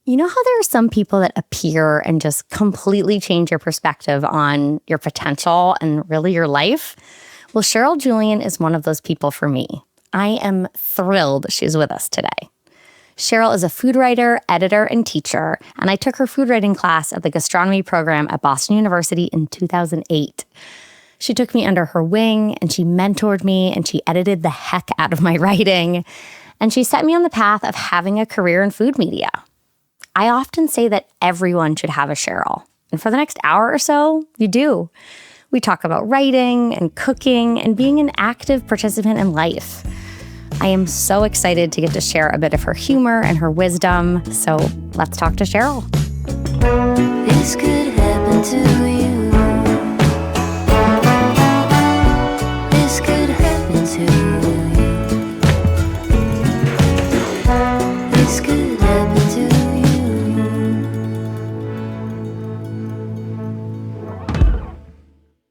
You know how there are some people that appear and just completely change your perspective on your potential and really your life? Well, Sheryl Julian is one of those people for me. I am thrilled she's with us today. Sheryl is a food writer, editor, and teacher, and I took her food writing class at the gastronomy program at Boston University in 2008. She took me under her wing, and she mentored me, and she edited the heck out of my writing, and she set me on the path of having a career in food media. I often say that everyone should have a Sheryl, and for the next hour or so, you do. We talk about writing and cooking and being an active participant in life. I am so excited to get to share a bit of her humor and her wisdom, so let's talk to Sheryl. This could happen to you. This could happen to you. This could happen to you.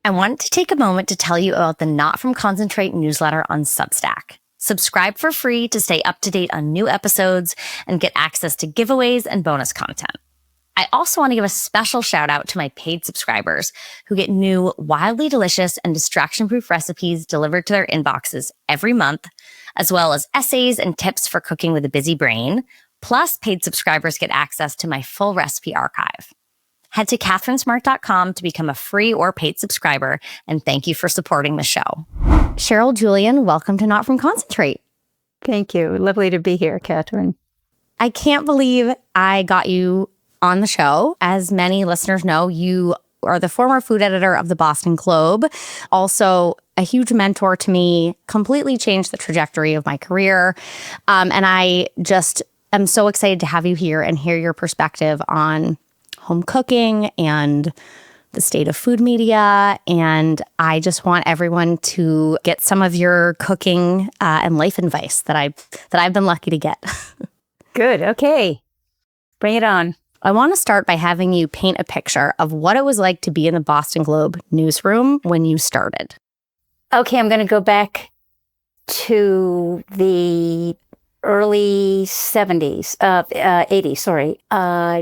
I want to take a moment to tell you about the Not From Concentrate newsletter on Substack. Subscribe for free to stay up to date on new episodes and get access to giveaways and bonus content. I also want to give a special shout out to my paid subscribers who get new, wildly delicious and distraction-proof recipes delivered to their inboxes every month, as well as essays and tips for cooking with a busy brain. Plus, paid subscribers get access to my full recipe archive. Head to katherinesmart.com to become a free or paid subscriber, and thank you for supporting the show. Sheryl Julian, welcome to Not From Concentrate. Thank you. Lovely to be here, Catherine. I can't believe I got you on the show. As many listeners know, you are the former food editor of the Boston Globe, also a huge mentor to me, completely changed the trajectory of my career. And I just am so excited to have you here and hear your perspective on home cooking and the state of food media. And I just want everyone to get some of your cooking and life advice that I've been lucky to get. Good. Okay. Bring it on. I want to start by having you paint a picture of what it was like to be in the Boston Globe newsroom when you started. Okay, I'm going to go back to the early 80s, sorry.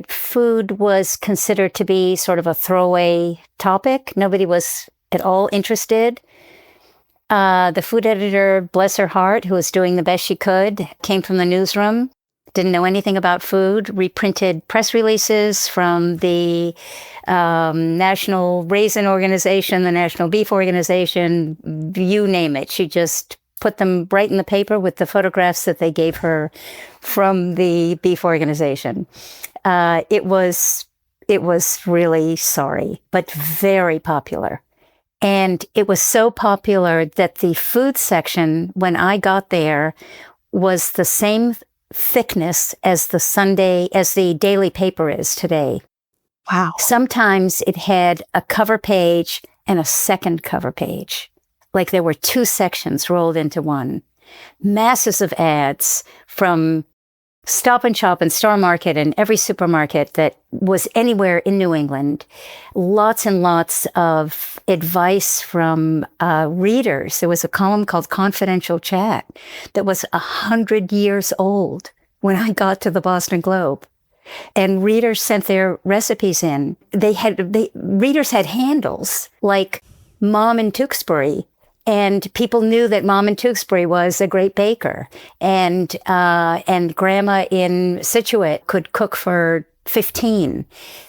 Food was considered to be sort of a throwaway topic. Nobody was at all interested. The food editor, bless her heart, who was doing the best she could, came from the newsroom, didn't know anything about food, reprinted press releases from the National Raisin Organization, the National Beef Organization, you name it. She just put them right in the paper with the photographs that they gave her from the beef organization. It was really sorry, but very popular. And it was so popular that the food section, when I got there, was the same thickness as the daily paper is today. Wow. Sometimes it had a cover page and a second cover page. Like there were two sections rolled into one. Masses of ads from Stop and Shop and Star Market and every supermarket that was anywhere in New England. Lots and lots of advice from readers. There was a column called Confidential Chat that was 100 years old when I got to the Boston Globe. And readers sent their recipes in. Readers had handles like Mom in Tewksbury. And people knew that Mom in Tewksbury was a great baker, and Grandma in Situate could cook for 15,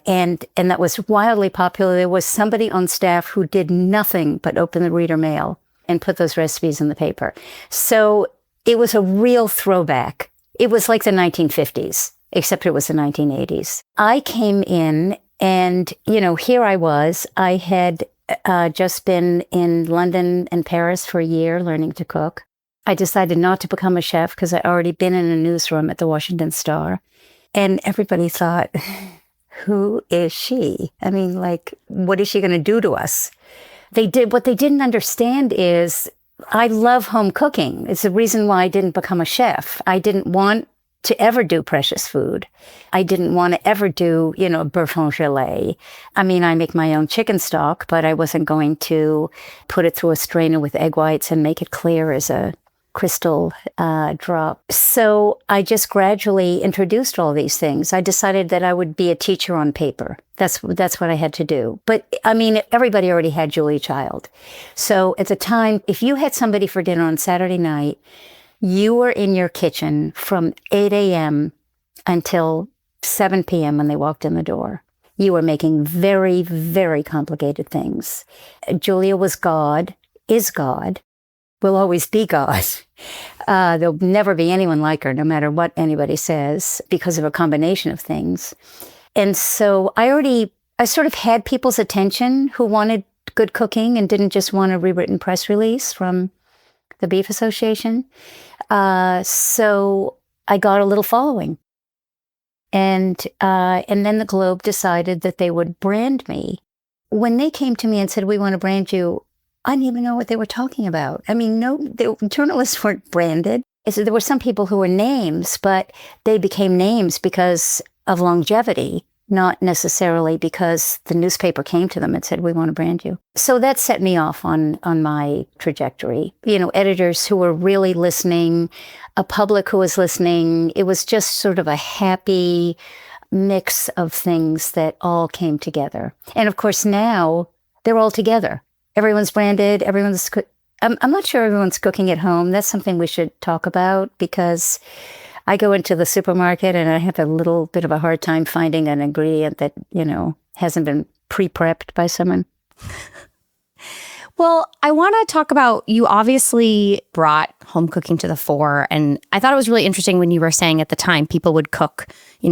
and that was wildly popular. There was somebody on staff who did nothing but open the reader mail and put those recipes in the paper. So it was a real throwback. It was like the 1950s, except it was the 1980s. I came in, and here I was. I had just been in London and Paris for a year learning to cook. I decided not to become a chef because I'd already been in a newsroom at the Washington Star. And everybody thought, who is she? I mean, like, what is she going to do to us? What they didn't understand is I love home cooking. It's the reason why I didn't become a chef. I didn't want to ever do precious food. I didn't want to ever do, beurre gelée. I mean, I make my own chicken stock, but I wasn't going to put it through a strainer with egg whites and make it clear as a crystal drop. So I just gradually introduced all these things. I decided that I would be a teacher on paper. That's what I had to do. But I mean, everybody already had Julia Child. So at the time, if you had somebody for dinner on Saturday night, you were in your kitchen from 8 a.m. until 7 p.m. when they walked in the door. You were making very, very complicated things. Julia was God, is God, will always be God. There'll never be anyone like her, no matter what anybody says, because of a combination of things. And so I sort of had people's attention who wanted good cooking and didn't just want a rewritten press release from the Beef Association. So I got a little following. And then the Globe decided that they would brand me. When they came to me and said, "We want to brand you," I didn't even know what they were talking about. I mean, the journalists weren't branded. So there were some people who were names, but they became names because of longevity, not necessarily because the newspaper came to them and said, "We want to brand you." So that set me off on my trajectory. You know, editors who were really listening, a public who was listening. It was just sort of a happy mix of things that all came together. And of course, now they're all together. Everyone's branded. I'm not sure everyone's cooking at home. That's something we should talk about, because I go into the supermarket and I have a little bit of a hard time finding an ingredient that, hasn't been pre-prepped by someone. Well, I want to talk about, you obviously brought home cooking to the fore. And I thought it was really interesting when you were saying at the time people would cook,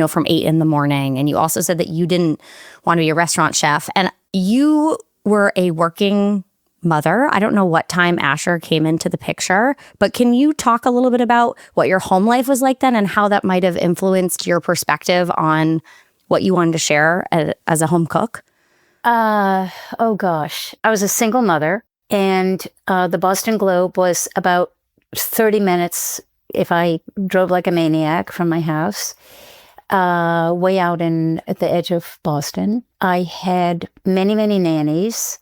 from 8 in the morning. And you also said that you didn't want to be a restaurant chef. And you were a working mother. I don't know what time Asher came into the picture, but can you talk a little bit about what your home life was like then and how that might have influenced your perspective on what you wanted to share as a home cook? Oh gosh. I was a single mother, and the Boston Globe was about 30 minutes, if I drove like a maniac, from my house, way out at the edge of Boston. I had many, many nannies,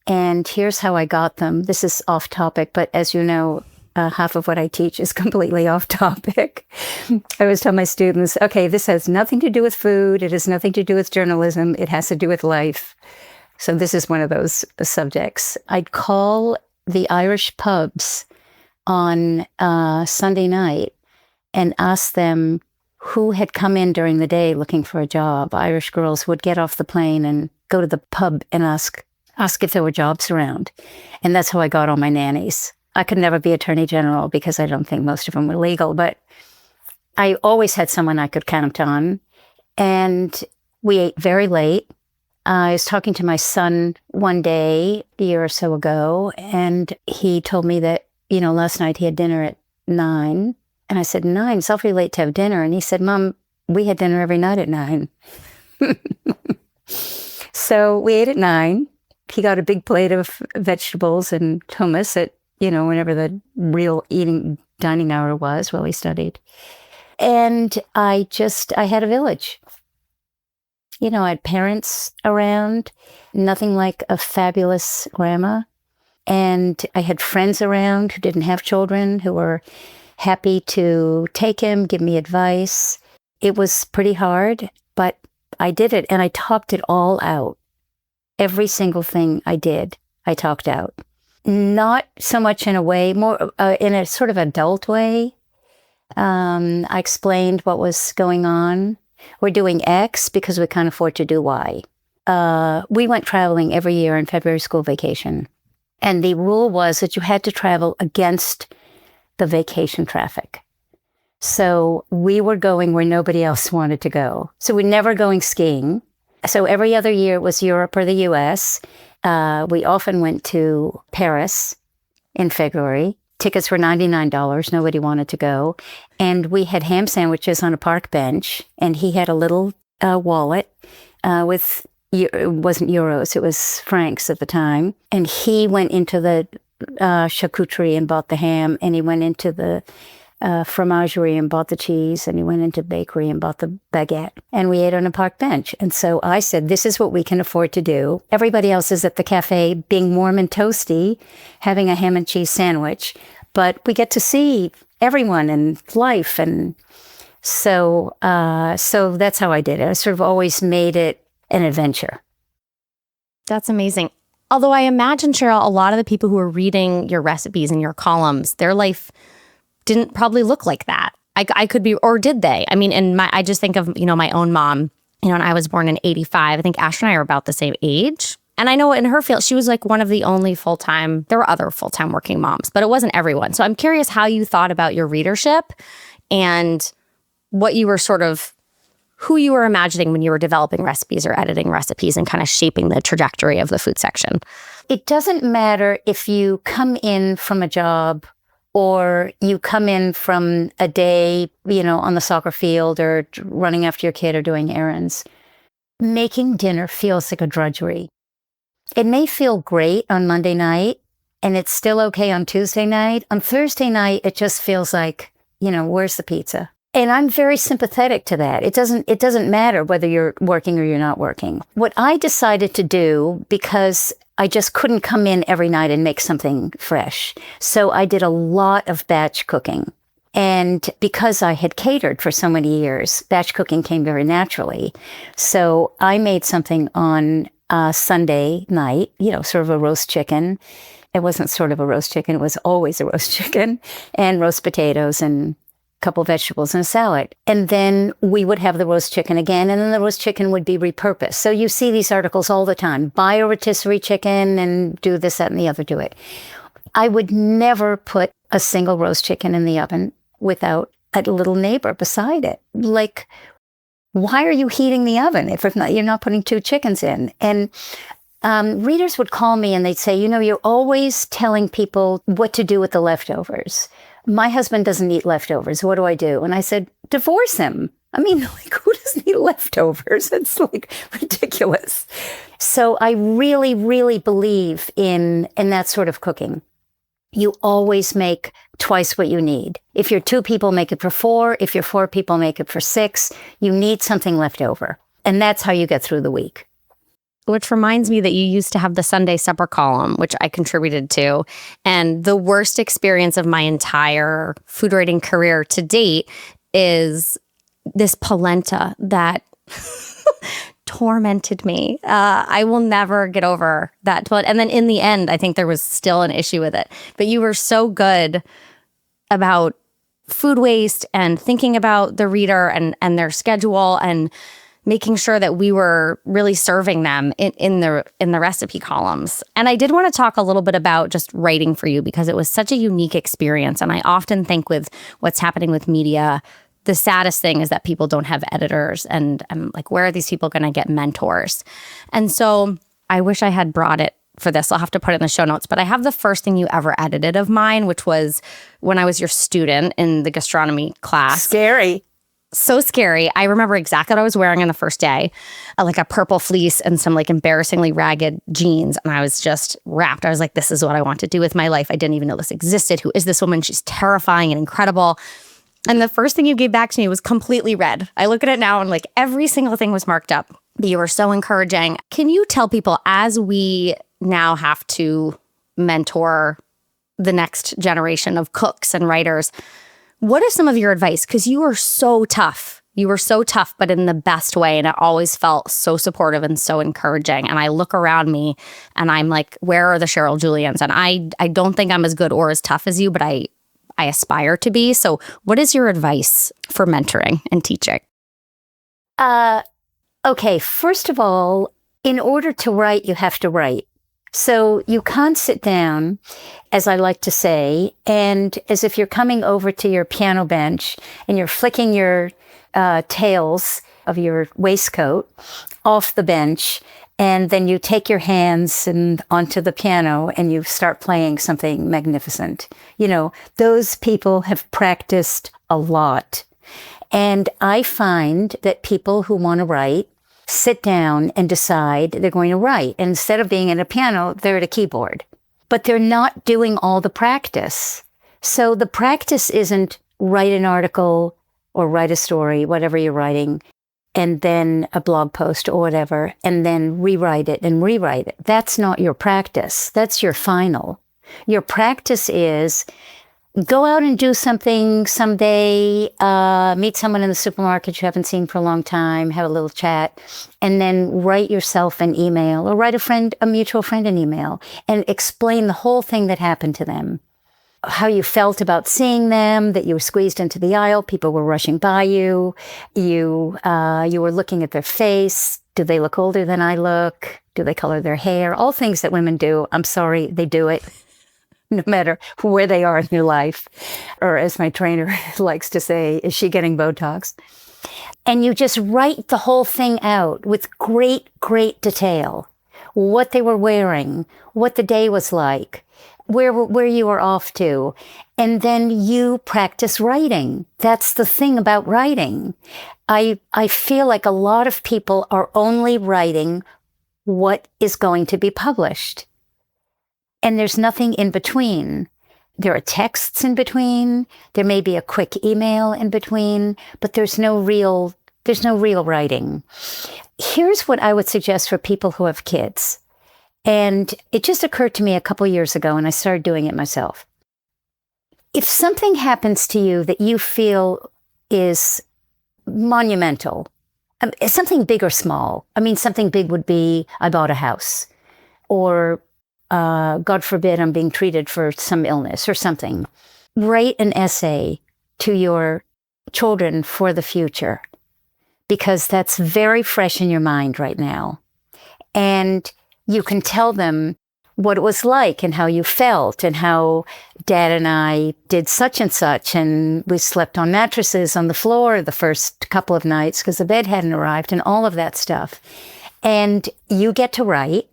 and here's how I got them. This is off topic, but as you know, half of what I teach is completely off topic. I always tell my students, okay, this has nothing to do with food. It has nothing to do with journalism. It has to do with life. So this is one of those subjects. I'd call the Irish pubs on Sunday night and ask them who had come in during the day looking for a job. Irish girls would get off the plane and go to the pub and ask if there were jobs around. And that's how I got all my nannies. I could never be attorney general because I don't think most of them were legal, but I always had someone I could count on. And we ate very late. I was talking to my son one day, a year or so ago, and he told me that, last night he had dinner at 9. And I said, 9? It's awfully late to have dinner. And he said, Mom, we had dinner every night at 9. So we ate at 9. He got a big plate of vegetables and hummus at, whenever the real dining hour was while he studied. And I had a village. I had parents around, nothing like a fabulous grandma. And I had friends around who didn't have children, who were happy to take him, give me advice. It was pretty hard, but I did it, and I talked it all out. Every single thing I did, I talked out. Not so much in a way, more in a sort of adult way. I explained what was going on. We're doing X because we can't afford to do Y. We went traveling every year in February school vacation. And the rule was that you had to travel against the vacation traffic. So we were going where nobody else wanted to go. So we're never going skiing. So every other year it was Europe or the US. We often went to Paris in February. Tickets were $99. Nobody wanted to go. And we had ham sandwiches on a park bench. And he had a little wallet with, it wasn't euros, it was francs at the time. And he went into the charcuterie and bought the ham. And he went into the fromagerie and bought the cheese. And he went into bakery and bought the baguette. And we ate on a park bench. And so I said, this is what we can afford to do. Everybody else is at the cafe being warm and toasty, having a ham and cheese sandwich. but we get to see everyone and life. And so that's how I did it. I sort of always made it an adventure. That's amazing. Although I imagine, Sheryl, a lot of the people who are reading your recipes and your columns, their life didn't probably look like that. I could be, or did they? I mean, I just think of, my own mom, and I was born in 85. I think Ash and I are about the same age. And I know in her field, she was like one of the only full-time, there were other full-time working moms, but it wasn't everyone. So I'm curious how you thought about your readership and what you were who you were imagining when you were developing recipes or editing recipes and kind of shaping the trajectory of the food section. It doesn't matter if you come in from a job or you come in from a day, on the soccer field or running after your kid or doing errands. Making dinner feels like a drudgery. It may feel great on Monday night, and it's still okay on Tuesday night. On Thursday night, it just feels like, where's the pizza? And I'm very sympathetic to that. It doesn't matter whether you're working or you're not working. What I decided to do, because I just couldn't come in every night and make something fresh, so I did a lot of batch cooking. And because I had catered for so many years, batch cooking came very naturally. So I made something on Sunday night, sort of a roast chicken. It wasn't sort of a roast chicken. It was always a roast chicken, and roast potatoes and couple vegetables and a salad. And then we would have the roast chicken again, and then the roast chicken would be repurposed. So you see these articles all the time, buy a rotisserie chicken and do this, that, and the other, do it. I would never put a single roast chicken in the oven without a little neighbor beside it. Like, why are you heating the oven if you're not putting two chickens in? And readers would call me and they'd say, you're always telling people what to do with the leftovers. My husband doesn't eat leftovers. What do I do? And I said, divorce him. I mean, who doesn't eat leftovers? It's ridiculous. So I really, really believe in that sort of cooking. You always make twice what you need. If you're 2 people, make it for 4. If you're 4 people, make it for 6. You need something left over. And that's how you get through the week. Which reminds me that you used to have the Sunday supper column, which I contributed to. And the worst experience of my entire food writing career to date is this polenta that tormented me. I will never get over that. And then in the end, I think there was still an issue with it. But you were so good about food waste and thinking about the reader and their schedule and making sure that we were really serving them in the recipe columns. And I did want to talk a little bit about just writing for you because it was such a unique experience. And I often think with what's happening with media, the saddest thing is that people don't have editors. And I'm like, where are these people going to get mentors? And so I wish I had brought it for this. I'll have to put it in the show notes. But I have the first thing you ever edited of mine, which was when I was your student in the gastronomy class. Scary. So scary. I remember exactly what I was wearing on the first day, like a purple fleece and some embarrassingly ragged jeans. And I was just wrapped. I was like, this is what I want to do with my life. I didn't even know this existed. Who is this woman? She's terrifying and incredible. And the first thing you gave back to me was completely red. I look at it now and every single thing was marked up. But you were so encouraging. Can you tell people, as we now have to mentor the next generation of cooks and writers, what is some of your advice? Because you were so tough. You were so tough, but in the best way. And it always felt so supportive and so encouraging. And I look around me and I'm like, where are the Sheryl Julians? And I don't think I'm as good or as tough as you, but I aspire to be. So what is your advice for mentoring and teaching? Okay, first of all, in order to write, you have to write. So you can't sit down, as I like to say, and as if you're coming over to your piano bench and you're flicking your tails of your waistcoat off the bench, and then you take your hands and onto the piano and you start playing something magnificent. Those people have practiced a lot. And I find that people who want to write sit down and decide they're going to write. And instead of being at a piano, they're at a keyboard. But they're not doing all the practice. So the practice isn't write an article or write a story, whatever you're writing, and then a blog post or whatever, and then rewrite it and rewrite it. That's not your practice. That's your final. Your practice is go out and do something someday, meet someone in the supermarket you haven't seen for a long time, have a little chat, and then write yourself an email or write a mutual friend an email and explain the whole thing that happened to them. How you felt about seeing them, that you were squeezed into the aisle, people were rushing by you, you were looking at their face. Do they look older than I look? Do they color their hair? All things that women do. I'm sorry, they do it. No matter where they are in your life. Or as my trainer likes to say, is she getting Botox? And you just write the whole thing out with great, great detail. What they were wearing, what the day was like, where you were off to. And then you practice writing. That's the thing about writing. I feel like a lot of people are only writing what is going to be published. And there's nothing in between. There are texts in between. There may be a quick email in between, but there's no real writing. Here's what I would suggest for people who have kids. And it just occurred to me a couple years ago, and I started doing it myself. If something happens to you that you feel is monumental, something big or small. I mean, something big would be, I bought a house, or God forbid, I'm being treated for some illness or something. Write an essay to your children for the future, because that's very fresh in your mind right now. And you can tell them what it was like and how you felt and how Dad and I did such and we slept on mattresses on the floor the first couple of nights because the bed hadn't arrived and all of that stuff. And you get to write,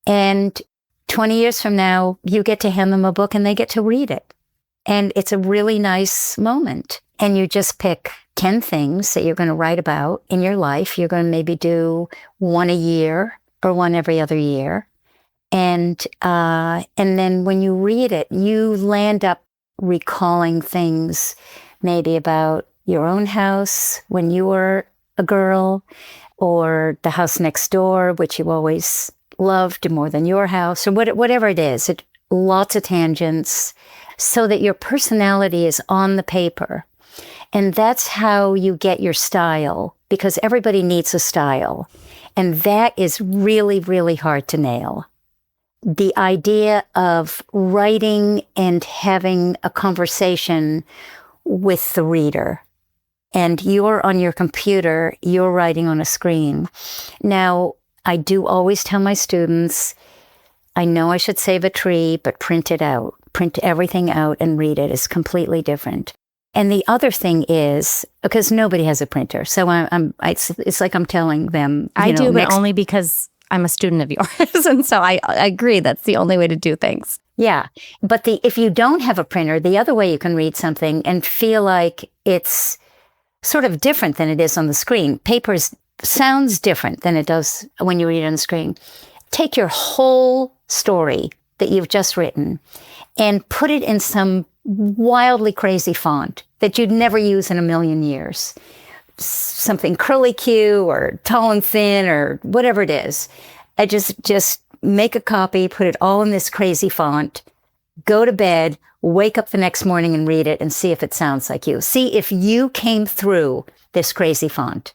and 20 years from now, you get to hand them a book and they get to read it. And it's a really nice moment. And you just pick 10 things that you're going to write about in your life. You're going to maybe do one a year or one every other year. And then when you read it, you land up recalling things maybe about your own house when you were a girl, or the house next door, which you always loved more than your house, or whatever it is. Lots of tangents, so that your personality is on the paper. And that's how you get your style, because everybody needs a style. And that is really, really hard to nail. The idea of writing and having a conversation with the reader. And you're on your computer, you're writing on a screen. Now, I do always tell my students, I know I should save a tree, but print it out. Print everything out and read it. It's completely different. And the other thing is, because nobody has a printer, so it's like I'm telling them. I do, but only because I'm a student of yours. And so I agree that's the only way to do things. Yeah. But if you don't have a printer, the other way you can read something and feel like it's sort of different than it is on the screen. Paper sounds different than it does when you read it on the screen. Take your whole story that you've just written and put it in some wildly crazy font that you'd never use in a million years. Something curly Q or tall and thin or whatever it is. I just make a copy, put it all in this crazy font, go to bed, wake up the next morning and read it and see if it sounds like you. See if you came through this crazy font.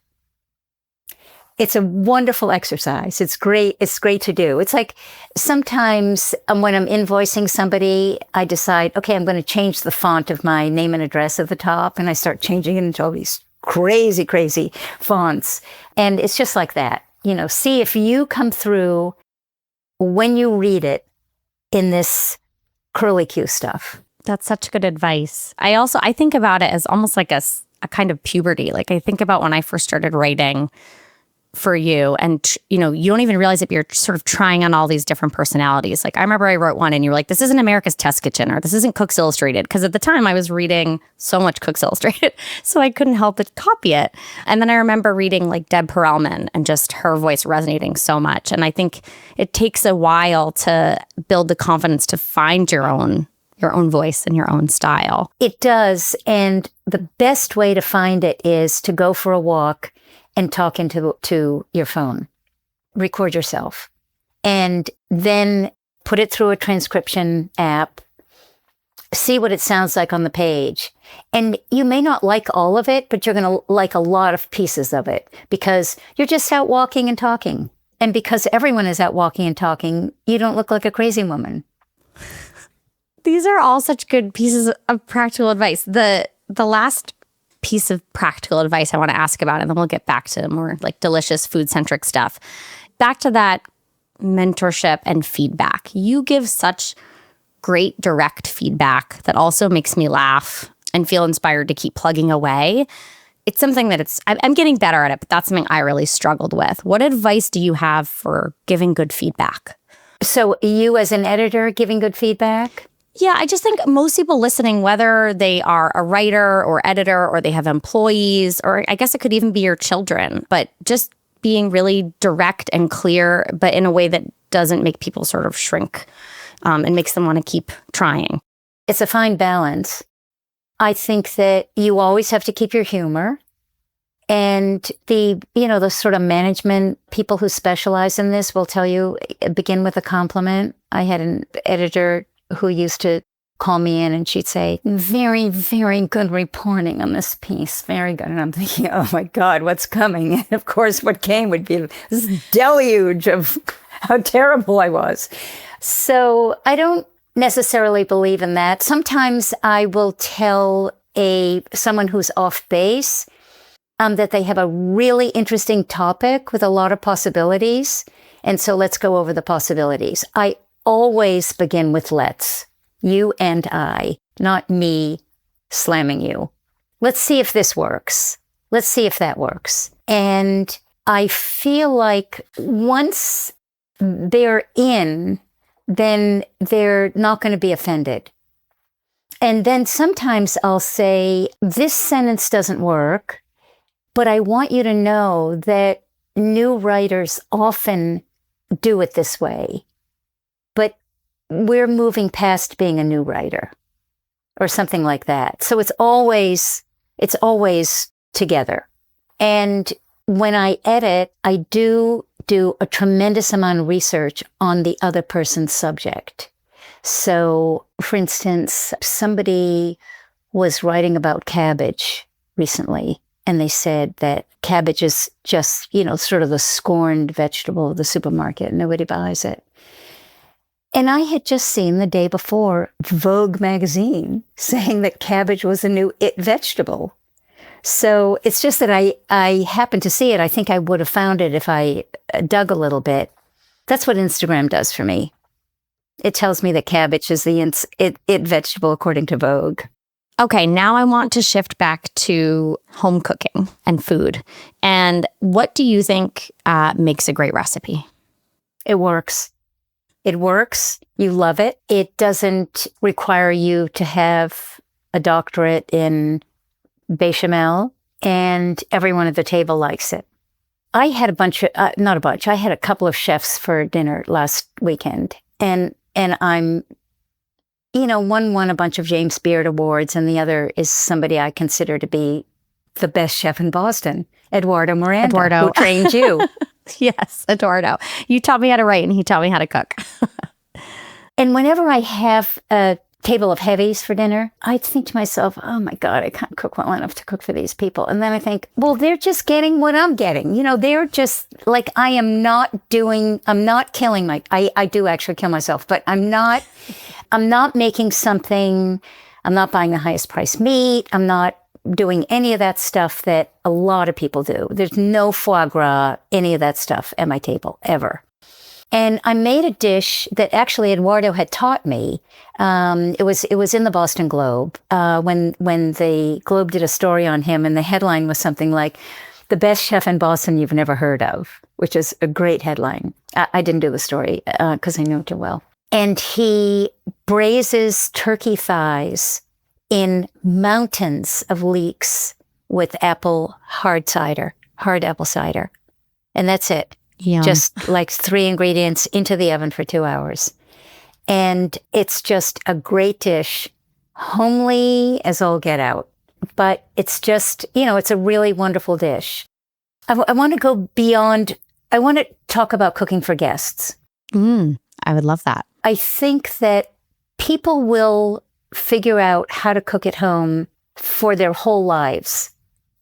It's a wonderful exercise. It's great. It's great to do. It's like sometimes when I'm invoicing somebody, I decide, okay, I'm going to change the font of my name and address at the top, and I start changing it into all these crazy, crazy fonts. And it's just like that. See if you come through when you read it in this curly Q stuff. That's such good advice. I think about it as almost like a kind of puberty. Like I think about when I first started writing for you, and you don't even realize that you're sort of trying on all these different personalities. Like I remember I wrote one and you were like, this isn't America's Test Kitchen, or this isn't Cooks Illustrated, because at the time I was reading so much Cooks Illustrated, so I couldn't help but copy it. And then I remember reading like Deb Perelman and just her voice resonating so much. And I think it takes a while to build the confidence to find your own voice and your own style. It does. And the best way to find it is to go for a walk and talk to your phone. Record yourself. And then put it through a transcription app. see what it sounds like on the page. And you may not like all of it, but you're going to like a lot of pieces of it because you're just out walking and talking. And because everyone is out walking and talking, you don't look like a crazy woman. These are all such good pieces of practical advice. The last piece of practical advice I want to ask about, and then we'll get back to more like delicious food-centric stuff. Back to that mentorship and feedback. You give such great direct feedback that also makes me laugh and feel inspired to keep plugging away. It's something that I'm getting better at it, but that's something I really struggled with. What advice do you have for giving good feedback? So you as an editor giving good feedback? Yeah, I just think most people listening, whether they are a writer or editor or they have employees, or I guess it could even be your children, but just being really direct and clear, but in a way that doesn't make people sort of shrink and makes them want to keep trying. It's a fine balance. I think that you always have to keep your humor. And the sort of management people who specialize in this will tell you, begin with a compliment. I had an editor who used to call me in and she'd say, very, very good reporting on this piece. Very good. And I'm thinking, oh my God, what's coming? And of course, what came would be this deluge of how terrible I was. So I don't necessarily believe in that. Sometimes I will tell someone who's off base that they have a really interesting topic with a lot of possibilities. And so let's go over the possibilities. I always begin with let's. You and I, not me slamming you. Let's see if this works. Let's see if that works. And I feel like once they're in, then they're not going to be offended. And then sometimes I'll say, this sentence doesn't work, but I want you to know that new writers often do it this way. But we're moving past being a new writer or something like that. So it's always together. And when I edit, I do a tremendous amount of research on the other person's subject. So, for instance, somebody was writing about cabbage recently, and they said that cabbage is just, sort of the scorned vegetable of the supermarket. Nobody buys it. And I had just seen the day before Vogue magazine saying that cabbage was a new it vegetable. So it's just that I happened to see it. I think I would have found it if I dug a little bit. That's what Instagram does for me. It tells me that cabbage is the it vegetable according to Vogue. Okay, now I want to shift back to home cooking and food. And what do you think makes a great recipe? It works. It works. You love it. It doesn't require you to have a doctorate in bechamel, and everyone at the table likes it. I had I had a couple of chefs for dinner last weekend, and I'm, one won a bunch of James Beard awards, and the other is somebody I consider to be the best chef in Boston, Eduardo Miranda, who trained you. Yes, Eduardo. You taught me how to write and he taught me how to cook. And whenever I have a table of heavies for dinner, I think to myself, oh my God, I can't cook well enough to cook for these people. And then I think, well, they're just getting what I'm getting. They're just like, I'm not killing I do actually kill myself, but I'm not making something, I'm not buying the highest price meat. I'm not doing any of that stuff that a lot of people do. There's no foie gras, any of that stuff at my table, ever. And I made a dish that actually Eduardo had taught me. It was in the Boston Globe when the Globe did a story on him, and the headline was something like, "The best chef in Boston you've never heard of," which is a great headline. I didn't do the story because I knew it too well. And he braises turkey thighs in mountains of leeks with hard apple cider. And that's it. Yum. Just like 3 ingredients into the oven for 2 hours. And it's just a great dish, homely as all get out. But it's just, it's a really wonderful dish. I want to go beyond, I want to talk about cooking for guests. I would love that. I think that people will figure out how to cook at home for their whole lives.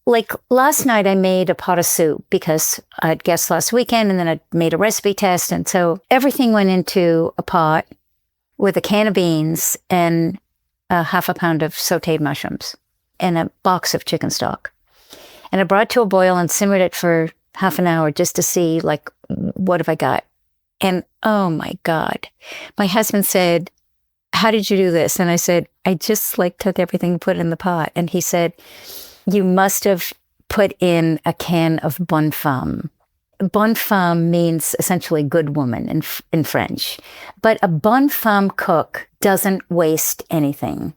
Like last night, I made a pot of soup because I had guests last weekend, and then I made a recipe test. And so everything went into a pot with a can of beans and a half a pound of sauteed mushrooms and a box of chicken stock. And I brought it to a boil and simmered it for half an hour just to see, like, what have I got? And oh my God, my husband said, how did you do this? And I said, I just took everything and put it in the pot. And he said, you must have put in a can of bonne femme. Bonne femme means essentially good woman in French. But a bonne femme cook doesn't waste anything.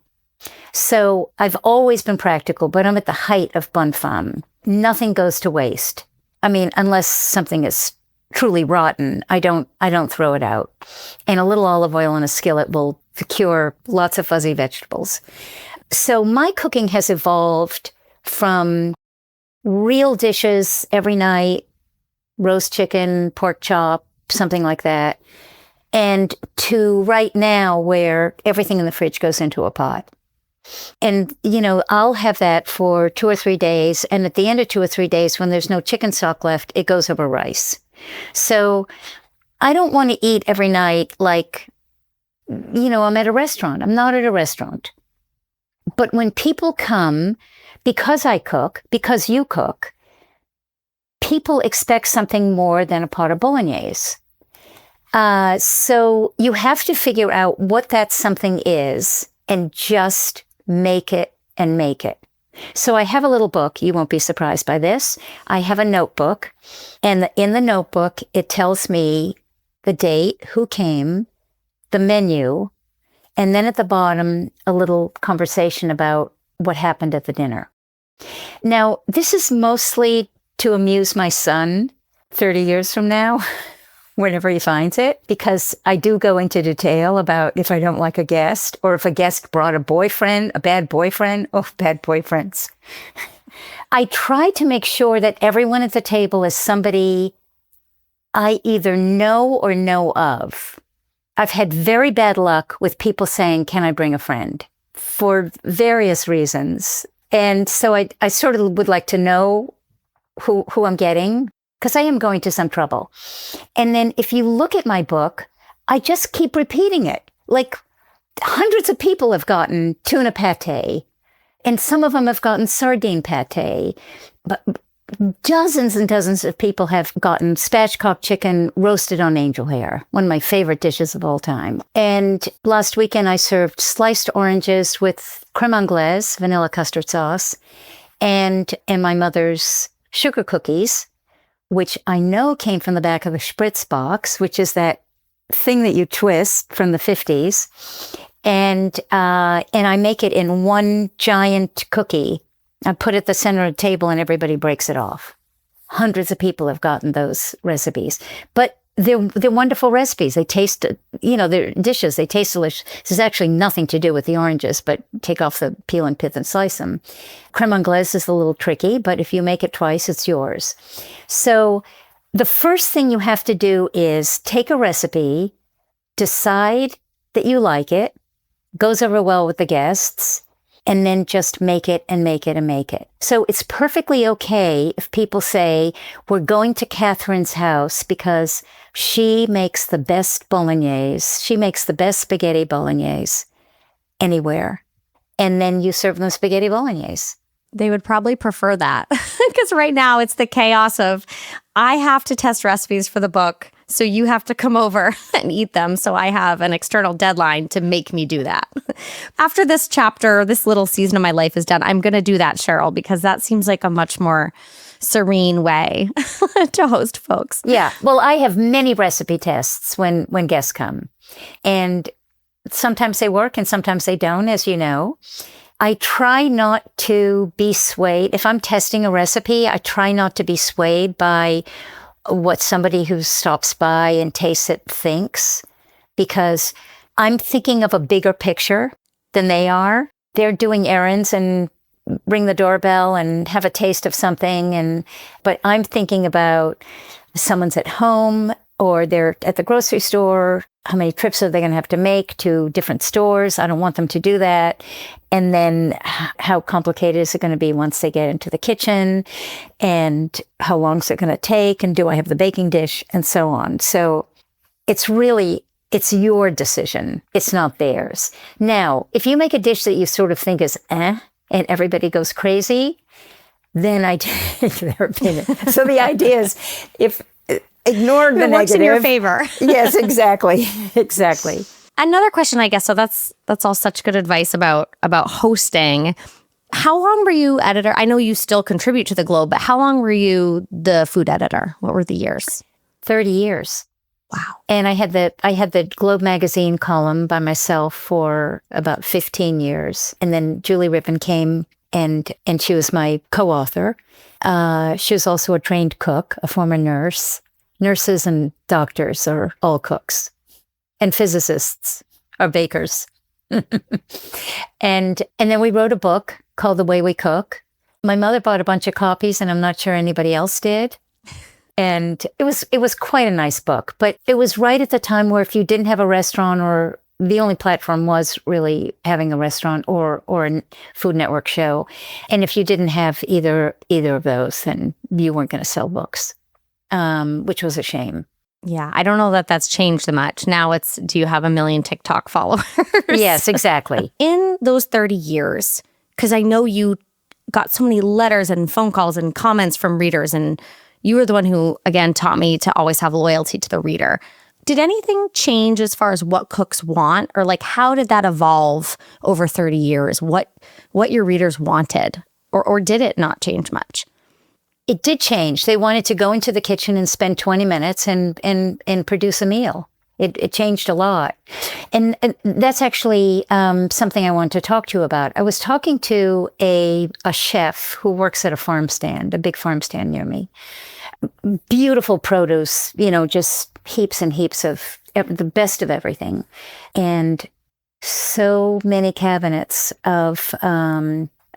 So I've always been practical, but I'm at the height of bonne femme. Nothing goes to waste. I mean, unless something is truly rotten, I don't throw it out. And a little olive oil in a skillet will cure lots of fuzzy vegetables. So my cooking has evolved from real dishes every night, roast chicken, pork chop, something like that, and to right now where everything in the fridge goes into a pot. And, I'll have that for 2 or 3 days. And at the end of 2 or 3 days, when there's no chicken stock left, it goes over rice. So I don't want to eat every night like, I'm at a restaurant. I'm not at a restaurant. But when people come, because I cook, because you cook, people expect something more than a pot of bolognese. So you have to figure out what that something is and just make it and make it. So I have a little book. You won't be surprised by this. I have a notebook, and in the notebook, it tells me the date, who came, the menu, and then at the bottom, a little conversation about what happened at the dinner. Now, this is mostly to amuse my son 30 years from now, whenever he finds it, because I do go into detail about if I don't like a guest, or if a guest brought a boyfriend, a bad boyfriend. Oh, bad boyfriends. I try to make sure that everyone at the table is somebody I either know or know of. I've had very bad luck with people saying, can I bring a friend? For various reasons. And so I sort of would like to know who I'm getting, because I am going to some trouble. And then if you look at my book, I just keep repeating it. Like hundreds of people have gotten tuna pate, and some of them have gotten sardine pate, but dozens and dozens of people have gotten spatchcock chicken roasted on angel hair, one of my favorite dishes of all time. And last weekend I served sliced oranges with creme anglaise, vanilla custard sauce, and my mother's sugar cookies, which I know came from the back of the Spritz box, which is that thing that you twist from the 50s. And I make it in one giant cookie. I put it at the center of the table and everybody breaks it off. Hundreds of people have gotten those recipes, but they're wonderful recipes. They taste, they're dishes. They taste delicious. This has actually nothing to do with the oranges, but take off the peel and pith and slice them. Creme anglaise is a little tricky, but if you make it twice, it's yours. So the first thing you have to do is take a recipe, decide that you like it, goes over well with the guests, and then just make it and make it and make it. So it's perfectly okay if people say, we're going to Catherine's house because she makes the best bolognese. She makes the best spaghetti bolognese anywhere. And then you serve them spaghetti bolognese. They would probably prefer that, because right now it's the chaos of, I have to test recipes for the book, so you have to come over and eat them. So I have an external deadline to make me do that. After this chapter, this little season of my life is done, I'm going to do that, Sheryl, because that seems like a much more serene way to host folks. Yeah. Well, I have many recipe tests when guests come. And sometimes they work and sometimes they don't, as you know. I try not to be swayed. If I'm testing a recipe, I try not to be swayed by what somebody who stops by and tastes it thinks, because I'm thinking of a bigger picture than they are. They're doing errands and ring the doorbell and have a taste of something. But I'm thinking about someone's at home or they're at the grocery store. How many trips are they going to have to make to different stores? I don't want them to do that. And then how complicated is it going to be once they get into the kitchen? And how long is it going to take? And do I have the baking dish? And so on. So it's your decision. It's not theirs. Now, if you make a dish that you sort of think is and everybody goes crazy, then I take their opinion. So the idea is ignore the negative. It works in your favor. Yes, exactly. Exactly. Another question, I guess, so that's all such good advice about hosting. How long were you editor? I know you still contribute to the Globe, but how long were you the food editor? What were the years? 30 years. Wow. And I had the Globe magazine column by myself for about 15 years. And then Julie Rippon came and she was my co-author. She was also a trained cook, a former nurse. Nurses and doctors are all cooks, and physicists are bakers. And then we wrote a book called The Way We Cook. My mother bought a bunch of copies, and I'm not sure anybody else did. And it was quite a nice book, but it was right at the time where if you didn't have a restaurant, or the only platform was really having a restaurant or a Food Network show, and if you didn't have either of those, then you weren't going to sell books. Which was a shame. Yeah, I don't know that that's changed much. Now it's, do you have 1 million TikTok followers? Yes, exactly. In those 30 years, because I know you got so many letters and phone calls and comments from readers, and you were the one who, again, taught me to always have loyalty to the reader. Did anything change as far as what cooks want? Or like, how did that evolve over 30 years? What your readers wanted? Or did it not change much? It did change. They wanted to go into the kitchen and spend 20 minutes and produce a meal. It changed a lot. And that's actually something I want to talk to you about. I was talking to a chef who works at a big farm stand near me. Beautiful produce, just heaps and heaps of the best of everything. And so many cabinets of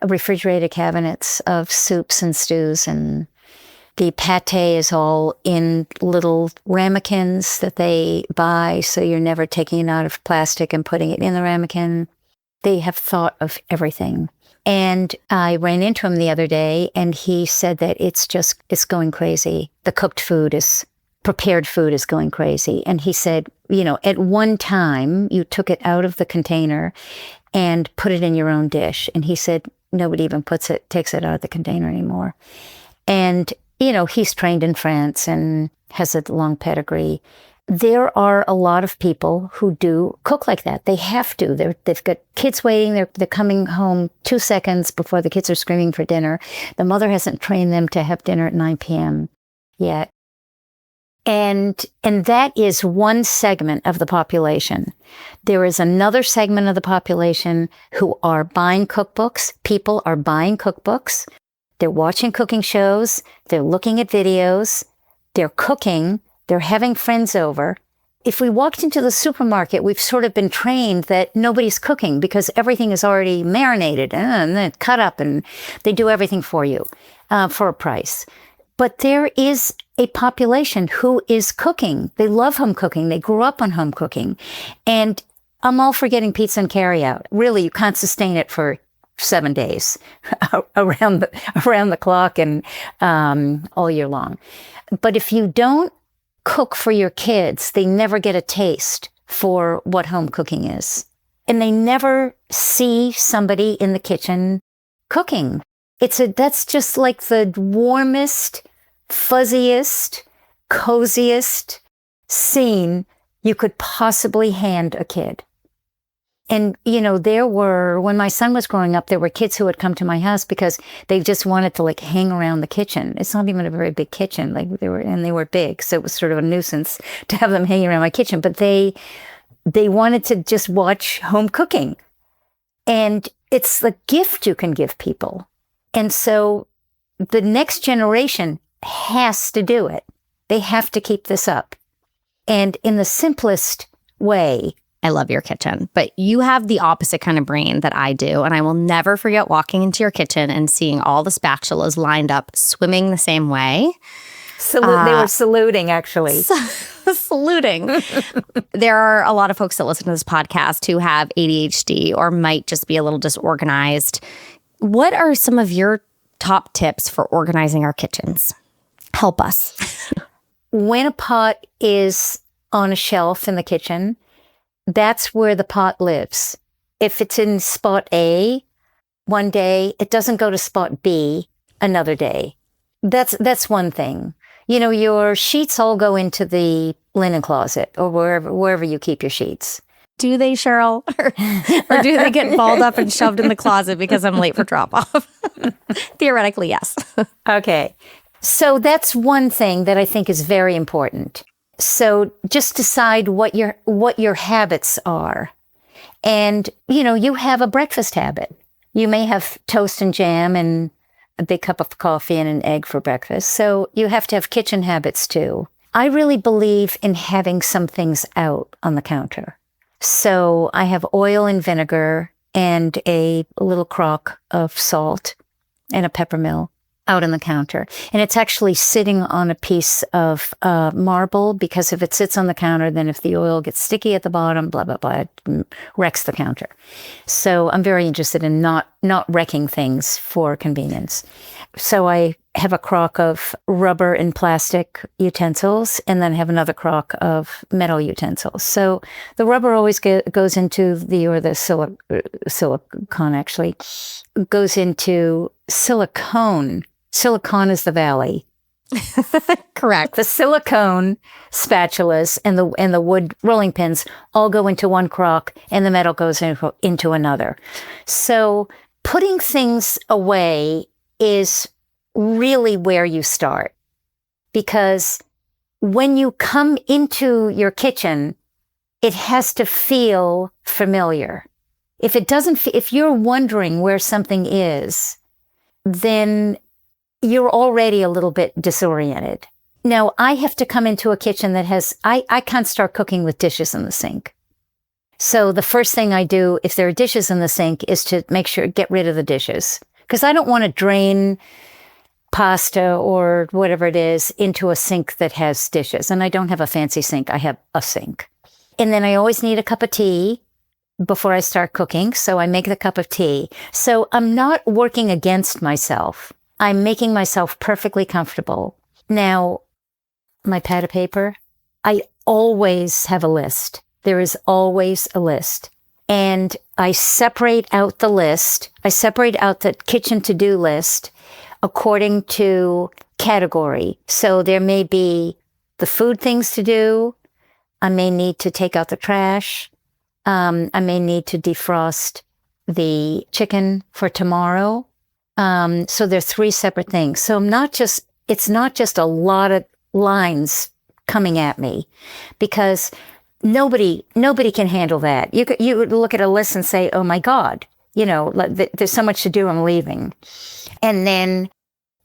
refrigerated cabinets of soups and stews, and the pate is all in little ramekins that they buy, so you're never taking it out of plastic and putting it in the ramekin. They have thought of everything. And I ran into him the other day, and he said that it's going crazy. The prepared food is going crazy. And he said, at one time you took it out of the container and put it in your own dish. And he said, nobody even takes it out of the container anymore. And, he's trained in France and has a long pedigree. There are a lot of people who do cook like that. They have to. They've got kids waiting. They're coming home 2 seconds before the kids are screaming for dinner. The mother hasn't trained them to have dinner at 9 p.m. yet. And that is one segment of the population. There is another segment of the population who are buying cookbooks. People are buying cookbooks. They're watching cooking shows. They're looking at videos. They're cooking. They're having friends over. If we walked into the supermarket, we've sort of been trained that nobody's cooking because everything is already marinated and then cut up, and they do everything for you for a price. But there is a population who is cooking. They love home cooking. They grew up on home cooking. And I'm all for getting pizza and carry out. Really, you can't sustain it for 7 days around the clock and all year long. But if you don't cook for your kids, they never get a taste for what home cooking is. And they never see somebody in the kitchen cooking. That's just like the warmest, fuzziest, coziest scene you could possibly hand a kid. And, when my son was growing up, there were kids who would come to my house because they just wanted to hang around the kitchen. It's not even a very big kitchen. They were big. So it was sort of a nuisance to have them hanging around my kitchen, but they wanted to just watch home cooking. And it's the gift you can give people. And so the next generation has to do it. They have to keep this up. And in the simplest way. I love your kitchen, but you have the opposite kind of brain that I do. And I will never forget walking into your kitchen and seeing all the spatulas lined up, swimming the same way. They were saluting, actually. Saluting. There are a lot of folks that listen to this podcast who have ADHD or might just be a little disorganized. What are some of your top tips for organizing our kitchens? Help us. When a pot is on a shelf in the kitchen, that's where the pot lives. If it's in spot A one day, it doesn't go to spot B another day. That's one thing. You know, your sheets all go into the linen closet or wherever you keep your sheets. Do they, Sheryl? Or do they get balled up and shoved in the closet because I'm late for drop-off? Theoretically, yes. Okay. So that's one thing that I think is very important. So just decide what your habits are. And, you know, you have a breakfast habit. You may have toast and jam and a big cup of coffee and an egg for breakfast. So you have to have kitchen habits too. I really believe in having some things out on the counter. So I have oil and vinegar and a little crock of salt and a pepper mill out on the counter. And it's actually sitting on a piece of marble, because if it sits on the counter, then if the oil gets sticky at the bottom, blah, blah, blah, it wrecks the counter. So I'm very interested in not wrecking things for convenience. So I have a crock of rubber and plastic utensils, and then have another crock of metal utensils. So the rubber always goes into silicone actually, goes into silicone. Silicone is the valley. Correct. The silicone spatulas and the wood rolling pins all go into one crock, and the metal goes into another. So putting things away is really where you start, because when you come into your kitchen, it has to feel familiar. If it doesn't, if you're wondering where something is, then you're already a little bit disoriented. Now, I have to come into a kitchen that has, I can't start cooking with dishes in the sink. So the first thing I do, if there are dishes in the sink, is to make sure, get rid of the dishes. Because I don't want to drain pasta or whatever it is into a sink that has dishes. And I don't have a fancy sink, I have a sink. And then I always need a cup of tea before I start cooking. So I make the cup of tea. So I'm not working against myself. I'm making myself perfectly comfortable. Now, my pad of paper, I always have a list. There is always a list. And I separate out the list. I separate out the kitchen to-do list according to category. So there may be the food things to do. I may need to take out the trash. I may need to defrost the chicken for tomorrow. So there are 3 separate things. So it's not just a lot of lines coming at me, because nobody can handle that. You would look at a list and say, oh my God, you know, there's so much to do, I'm leaving. And then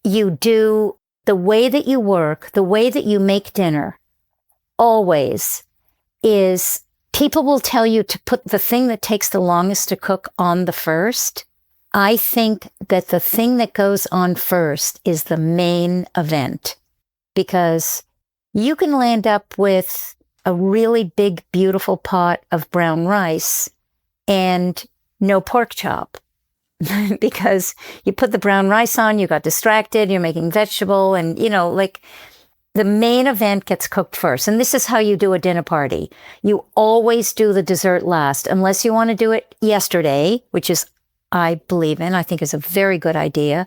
you do the way that you work, the way that you make dinner always is, people will tell you to put the thing that takes the longest to cook on the first. I think that the thing that goes on first is the main event, because you can land up with a really big, beautiful pot of brown rice and no pork chop because you put the brown rice on, you got distracted, you're making vegetable, and, you know, like, the main event gets cooked first. And this is how you do a dinner party. You always do the dessert last, unless you want to do it yesterday, which is, I believe in, I think is a very good idea.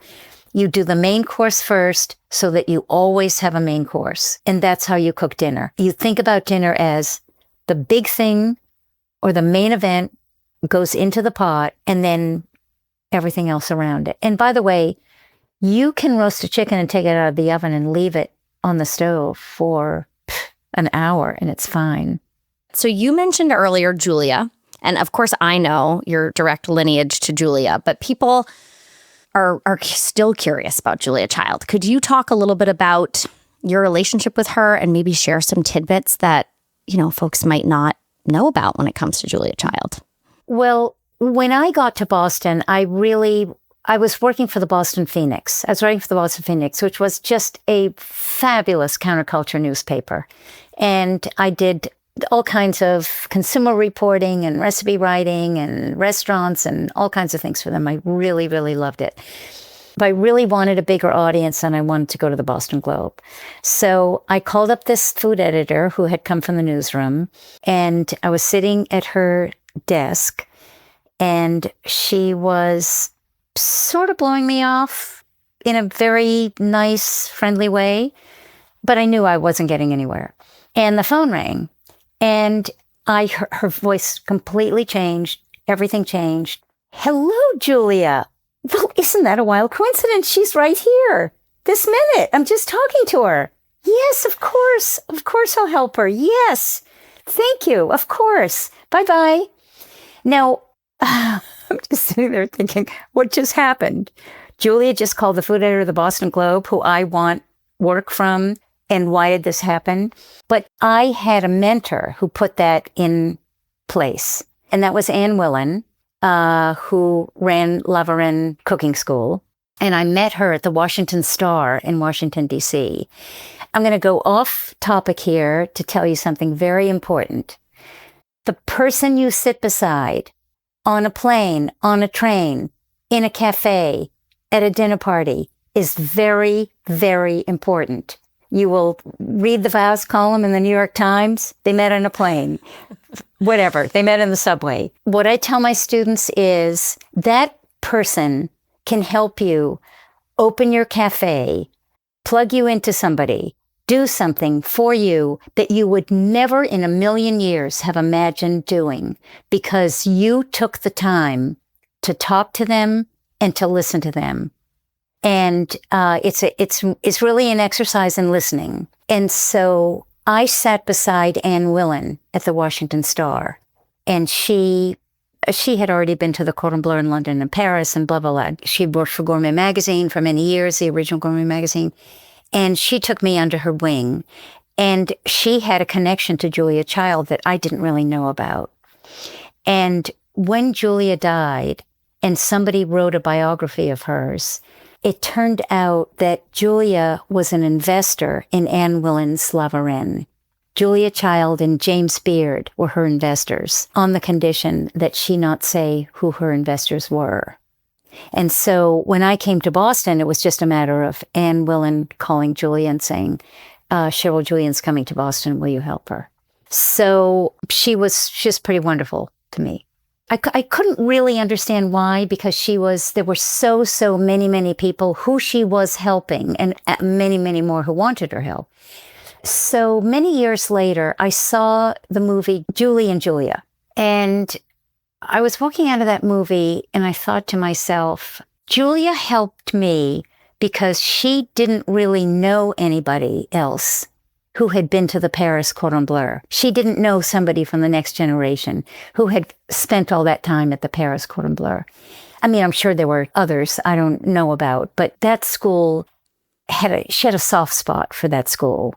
You do the main course first so that you always have a main course. And that's how you cook dinner. You think about dinner as the big thing or the main event goes into the pot, and then everything else around it. And by the way, you can roast a chicken and take it out of the oven and leave it on the stove for an hour and it's fine. So you mentioned earlier Julia, and of course I know your direct lineage to Julia, but people are still curious about Julia Child. Could you talk a little bit about your relationship with her and maybe share some tidbits that, you know, folks might not know about when it comes to Julia Child? Well, when I got to Boston, I I was working for the Boston Phoenix. I was writing for the Boston Phoenix, which was just a fabulous counterculture newspaper. And I did all kinds of consumer reporting and recipe writing and restaurants and all kinds of things for them. I really, really loved it. But I really wanted a bigger audience and I wanted to go to the Boston Globe. So I called up this food editor who had come from the newsroom, and I was sitting at her desk, and she was sort of blowing me off in a very nice, friendly way, but I knew I wasn't getting anywhere. And the phone rang, and her voice completely changed. Everything changed. "Hello, Julia. Well, isn't that a wild coincidence? She's right here this minute. I'm just talking to her. Yes, of course. Of course I'll help her. Yes. Thank you. Of course. Bye-bye." Now, I'm just sitting there thinking, what just happened? Julia just called the food editor of the Boston Globe, who I want work from, and why did this happen? But I had a mentor who put that in place, and that was Ann Willen, who ran La Varenne Cooking School, and I met her at the Washington Star in Washington, D.C. I'm going to go off topic here to tell you something very important. The person you sit beside on a plane, on a train, in a cafe, at a dinner party is very, very important. You will read the vows column in the New York Times. They met on a plane. Whatever. They met in the subway. What I tell my students is that person can help you open your cafe, plug you into somebody, do something for you that you would never in a million years have imagined doing, because you took the time to talk to them and to listen to them. And it's really an exercise in listening. And so I sat beside Ann Willen at the Washington Star, and she had already been to the Cordon Bleu in London and Paris and blah, blah, blah. She worked for Gourmet Magazine for many years, the original Gourmet Magazine. And she took me under her wing. And she had a connection to Julia Child that I didn't really know about. And when Julia died and somebody wrote a biography of hers, it turned out that Julia was an investor in Ann Willen's La Varenne. Julia Child and James Beard were her investors on the condition that she not say who her investors were. And so when I came to Boston, it was just a matter of Ann Willen calling Julia and saying, Sheryl Julian's coming to Boston. Will you help her? So she was just pretty wonderful to me. I couldn't really understand why, because there were so many people who she was helping, and many more who wanted her help. So many years later, I saw the movie Julie and Julia, and I was walking out of that movie and I thought to myself, Julia helped me because she didn't really know anybody else who had been to the Paris Cordon Bleu. She didn't know somebody from the next generation who had spent all that time at the Paris Cordon Bleu. I mean, I'm sure there were others I don't know about, but that school she had a soft spot for that school.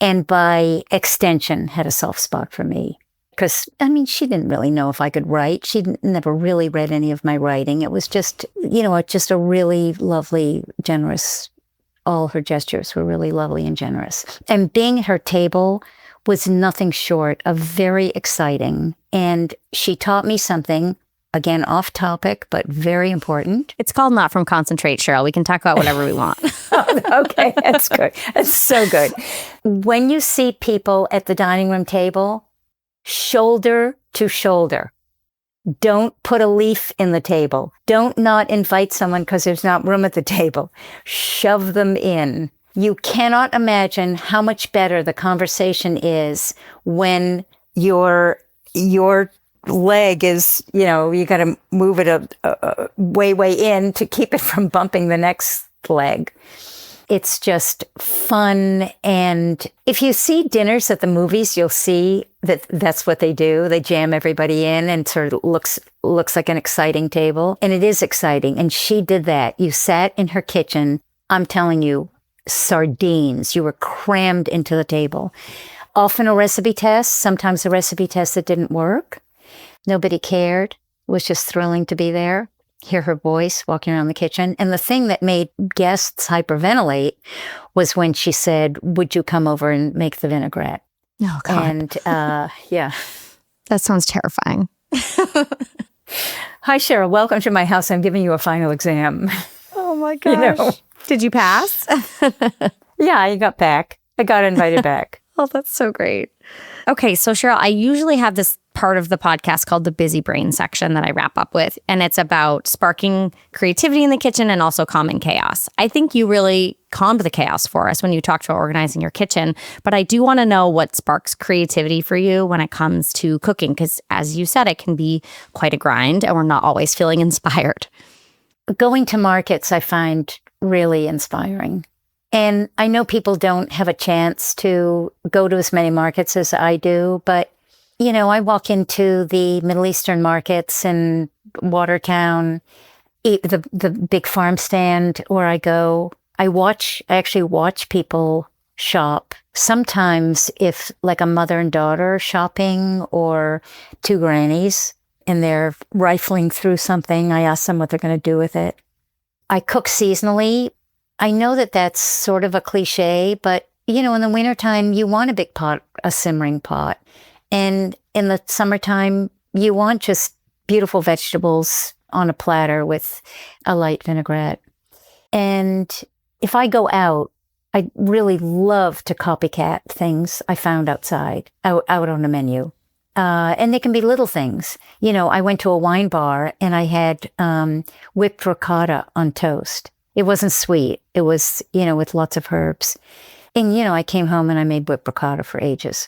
And by extension, had a soft spot for me. Because, I mean, she didn't really know if I could write. She'd never really read any of my writing. It was just, just a really lovely, generous, all her gestures were really lovely and generous. And being at her table was nothing short of very exciting. And she taught me something, again, off topic, but very important. It's called Not From Concentrate, Sheryl. We can talk about whatever we want. Okay, that's good. That's so good. When you see people at the dining room table, shoulder to shoulder. Don't put a leaf in the table. Don't not invite someone because there's not room at the table. Shove them in. You cannot imagine how much better the conversation is when your leg is, you got to move it way in to keep it from bumping the next leg. It's just fun. And if you see dinners at the movies, you'll see that that's what they do. They jam everybody in and sort of looks like an exciting table. And it is exciting. And she did that. You sat in her kitchen. I'm telling you, sardines. You were crammed into the table. Often a recipe test, sometimes a recipe test that didn't work. Nobody cared. It was just thrilling to be there. hear her voice walking around the kitchen. And the thing that made guests hyperventilate was when she said, "Would you come over and make the vinaigrette?" Oh, God. And yeah. That sounds terrifying. "Hi, Sheryl. Welcome to my house. I'm giving you a final exam." Oh, my gosh. Did you pass? Yeah, I got back. I got invited back. Oh, that's so great. Okay, so Sheryl, I usually have this part of the podcast called the busy brain section that I wrap up with, and it's about sparking creativity in the kitchen and also calming chaos. I think you really calmed the chaos for us when you talked about organizing your kitchen, but I do want to know what sparks creativity for you when it comes to cooking, because as you said, it can be quite a grind and we're not always feeling inspired. Going to markets, I find really inspiring. And I know people don't have a chance to go to as many markets as I do, but, you know, I walk into the Middle Eastern markets in Watertown, the big farm stand where I go. I actually watch people shop. Sometimes if like a mother and daughter shopping or two grannies and they're rifling through something, I ask them what they're going to do with it. I cook seasonally. I know that that's sort of a cliche, but, you know, in the wintertime, you want a big pot, a simmering pot. And in the summertime, you want just beautiful vegetables on a platter with a light vinaigrette. And if I go out, I really love to copycat things I found outside, out on the menu. And they can be little things. You know, I went to a wine bar and I had whipped ricotta on toast. It wasn't sweet. It was, you know, with lots of herbs. And, you know, I came home and I made whipped ricotta for ages.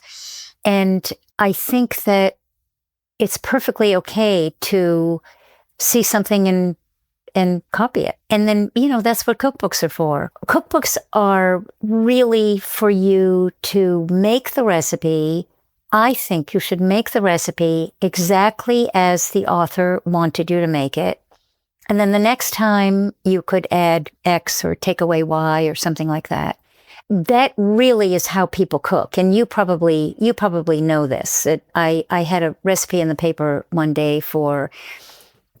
And I think that it's perfectly okay to see something and copy it. And then, you know, that's what cookbooks are for. Cookbooks are really for you to make the recipe. I think you should make the recipe exactly as the author wanted you to make it. And then the next time you could add X or take away Y or something like that. That really is how people cook. And you probably know this. I had a recipe in the paper one day for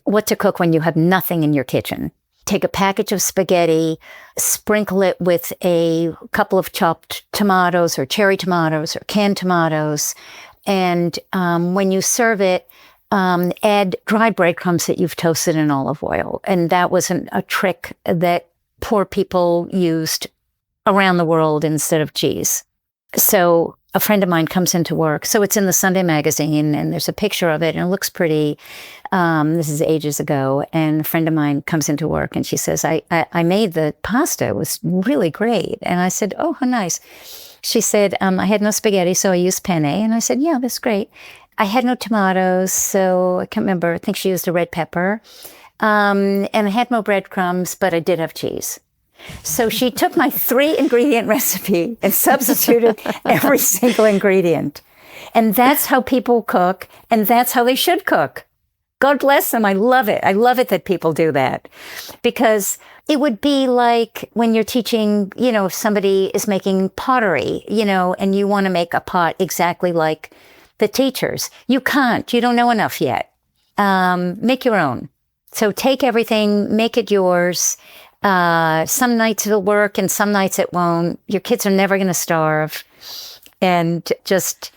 what to cook when you have nothing in your kitchen. Take a package of spaghetti, sprinkle it with a couple of chopped tomatoes or cherry tomatoes or canned tomatoes. And when you serve it, add dry breadcrumbs that you've toasted in olive oil. And that was a trick that poor people used around the world instead of cheese. So a friend of mine comes into work. So it's in the Sunday magazine and there's a picture of it and it looks pretty. This is ages ago. And a friend of mine comes into work and she says, I made the pasta. It was really great. And I said, oh, how nice. She said, I had no spaghetti, so I used penne. And I said, yeah, that's great. I had no tomatoes, so I can't remember. I think she used a red pepper. And I had no breadcrumbs, but I did have cheese. So she took my 3-ingredient recipe and substituted every single ingredient. And that's how people cook, and that's how they should cook. God bless them. I love it. I love it that people do that. Because it would be like when you're teaching, you know, if somebody is making pottery, you know, and you want to make a pot exactly like the teachers. You can't. You don't know enough yet. Make your own. So take everything, make it yours. Some nights it'll work and some nights it won't. Your kids are never going to starve. And just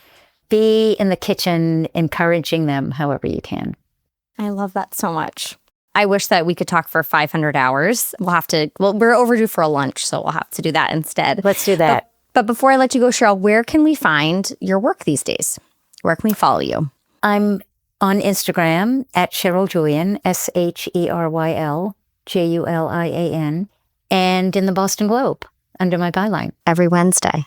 be in the kitchen, encouraging them however you can. I love that so much. I wish that we could talk for 500 hours. We're overdue for a lunch, so we'll have to do that instead. Let's do that. But before I let you go, Sheryl, where can we find your work these days? Where can we follow you? I'm on Instagram at Sheryl Julian, SHERYL JULIAN, and in the Boston Globe under my byline. Every Wednesday.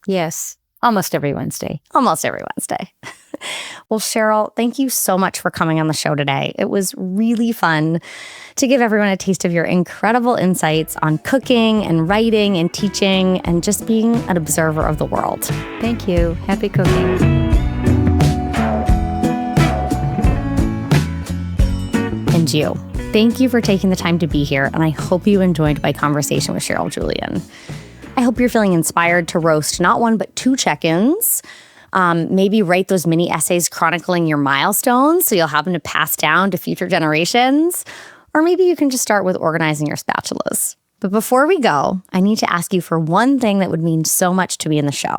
Yes, almost every Wednesday. Almost every Wednesday. Well, Sheryl, thank you so much for coming on the show today. It was really fun to give everyone a taste of your incredible insights on cooking and writing and teaching and just being an observer of the world. Thank you. Happy cooking. And you. Thank you for taking the time to be here, and I hope you enjoyed my conversation with Sheryl Julian. I hope you're feeling inspired to roast not one, but 2 check-ins. Maybe write those mini essays chronicling your milestones so you'll have them to pass down to future generations. Or maybe you can just start with organizing your spatulas. But before we go, I need to ask you for one thing that would mean so much to me in the show.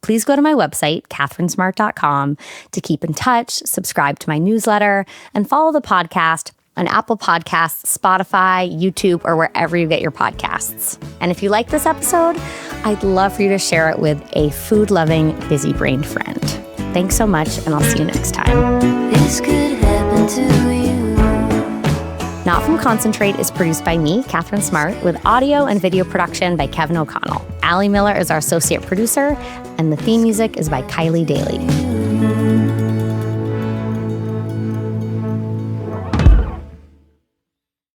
Please go to my website, catherinesmart.com, to keep in touch, subscribe to my newsletter, and follow the podcast on Apple Podcasts, Spotify, YouTube, or wherever you get your podcasts. And if you like this episode, I'd love for you to share it with a food-loving, busy-brained friend. Thanks so much, and I'll see you next time. This could happen to you. Not From Concentrate is produced by me, Catherine Smart, with audio and video production by Kevin O'Connell. Allie Miller is our associate producer, and the theme music is by Kylie Daly.